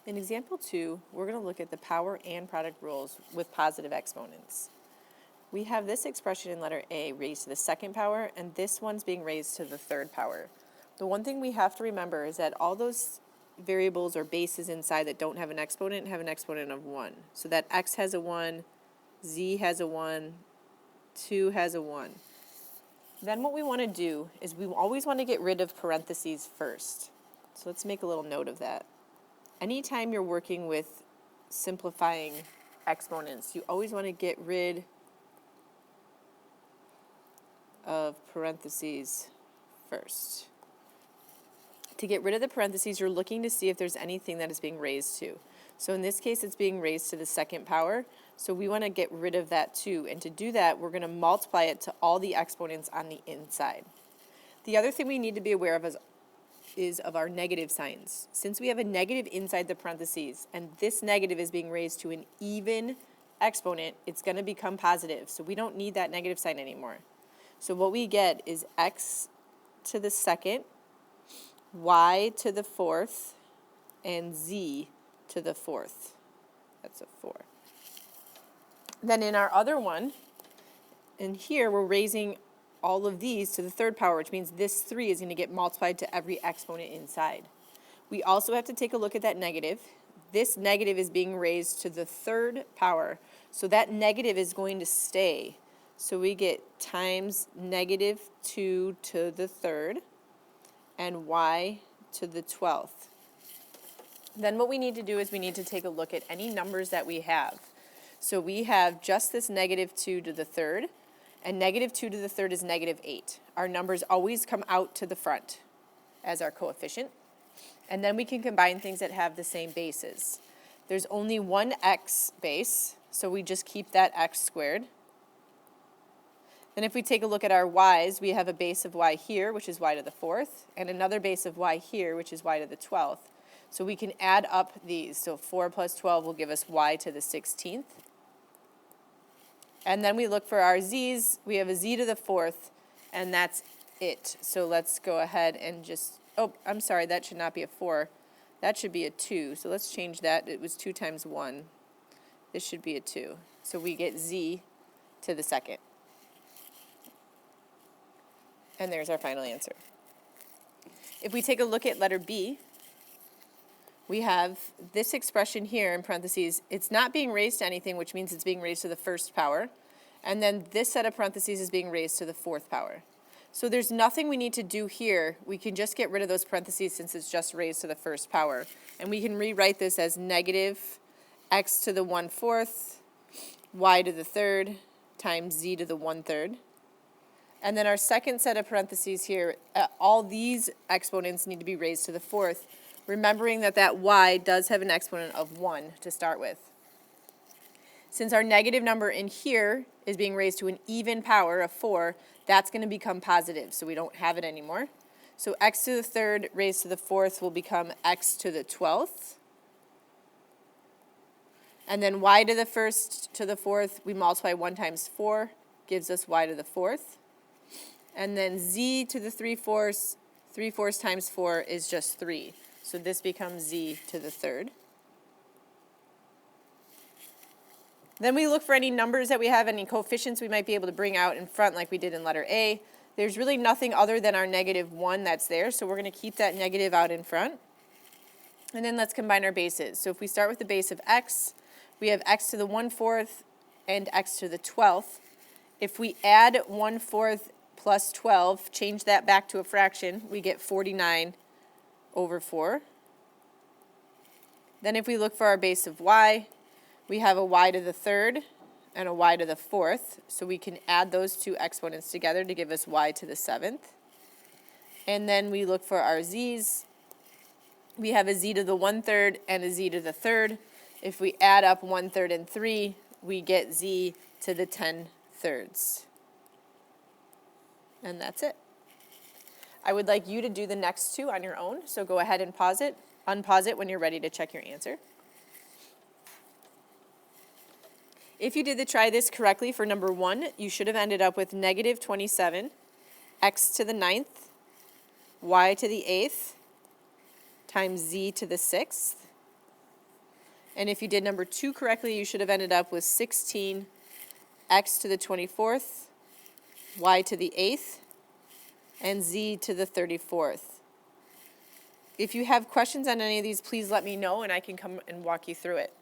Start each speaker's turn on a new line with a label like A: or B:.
A: In example 2, we're going to look at the power and product rules with positive exponents. We have this expression in letter A raised to the second power, and this one's being raised to the third power. The one thing we have to remember is that all those variables or bases inside that don't have an exponent have an exponent of 1. So that x has a 1, z has a 1, 2 has a 1. Then what we want to do is we always want to get rid of parentheses first. So let's make a little note of that. Anytime you're working with simplifying exponents, you always want to get rid of parentheses first. To get rid of the parentheses, you're looking to see if there's anything that is being raised to. So in this case, it's being raised to the second power, so we want to get rid of that too. And to do that, we're going to multiply it to all the exponents on the inside. The other thing we need to be aware of is of our negative signs. Since we have a negative inside the parentheses, and this negative is being raised to an even exponent, it's going to become positive. So we don't need that negative sign anymore. So what we get is x to the second, y to the fourth, and z to the fourth. That's a 4. Then in our other one, in here we're raising all of these to the third power, which means this 3 is going to get multiplied to every exponent inside. We also have to take a look at that negative. This negative is being raised to the third power, so that negative is going to stay. So we get times negative 2 to the third and y to the 12th. Then what we need to do is we need to take a look at any numbers that we have. So we have just this negative 2 to the third, and negative 2 to the third is negative 8. Our numbers always come out to the front as our coefficient. And then we can combine things that have the same bases. There's only one x base, so we just keep that x squared. Then if we take a look at our y's, we have a base of y here, which is y to the 4th, and another base of y here, which is y to the 12th. So we can add up these. So 4 plus 12 will give us y to the 16th. And then we look for our z's. We have a z to the 4th, and that's it. So let's go ahead and just, oh, I'm sorry, that should not be a 4. That should be a 2. So let's change that. It was 2 times 1. This should be a 2. So we get z to the second. And there's our final answer. If we take a look at letter B, we have this expression here in parentheses. It's not being raised to anything, which means it's being raised to the first power. And then this set of parentheses is being raised to the 4th power. So there's nothing we need to do here. We can just get rid of those parentheses since it's just raised to the first power. And we can rewrite this as negative x to the 1/4, y to the 3rd, times z to the 1/3. And then our second set of parentheses here, all these exponents need to be raised to the 4th, remembering that that y does have an exponent of 1 to start with. Since our negative number in here is being raised to an even power of 4, that's going to become positive, so we don't have it anymore. So x to the 3rd raised to the 4th will become x to the 12th. And then y to the 1st to the 4th, we multiply 1 times 4, gives us y to the 4th. And then z to the 3/4, 3/4 times 4 is just 3. So this becomes z to the 3rd. Then we look for any numbers that we have, any coefficients we might be able to bring out in front like we did in letter A. There's really nothing other than our negative 1 that's there, so we're going to keep that negative out in front. And then let's combine our bases. So if we start with the base of x, we have x to the 1/4 and x to the 12th. If we add 1/4 plus 12, change that back to a fraction, we get 49 over 4. Then if we look for our base of y, we have a y to the 3rd and a y to the 4th, so we can add those two exponents together to give us y to the 7th. And then we look for our z's. We have a z to the 1/3 and a z to the 3rd. If we add up 1/3 and 3, we get z to the 10/3. And that's it. I would like you to do the next two on your own, so go ahead and pause it, unpause it when you're ready to check your answer. If you did try this correctly for number 1, you should have ended up with negative 27, x to the 9th, y to the 8th, times z to the 6th. And if you did number 2 correctly, you should have ended up with 16 x to the 24th, y to the 8th, and z to the 34th. If you have questions on any of these, please let me know and I can come and walk you through it.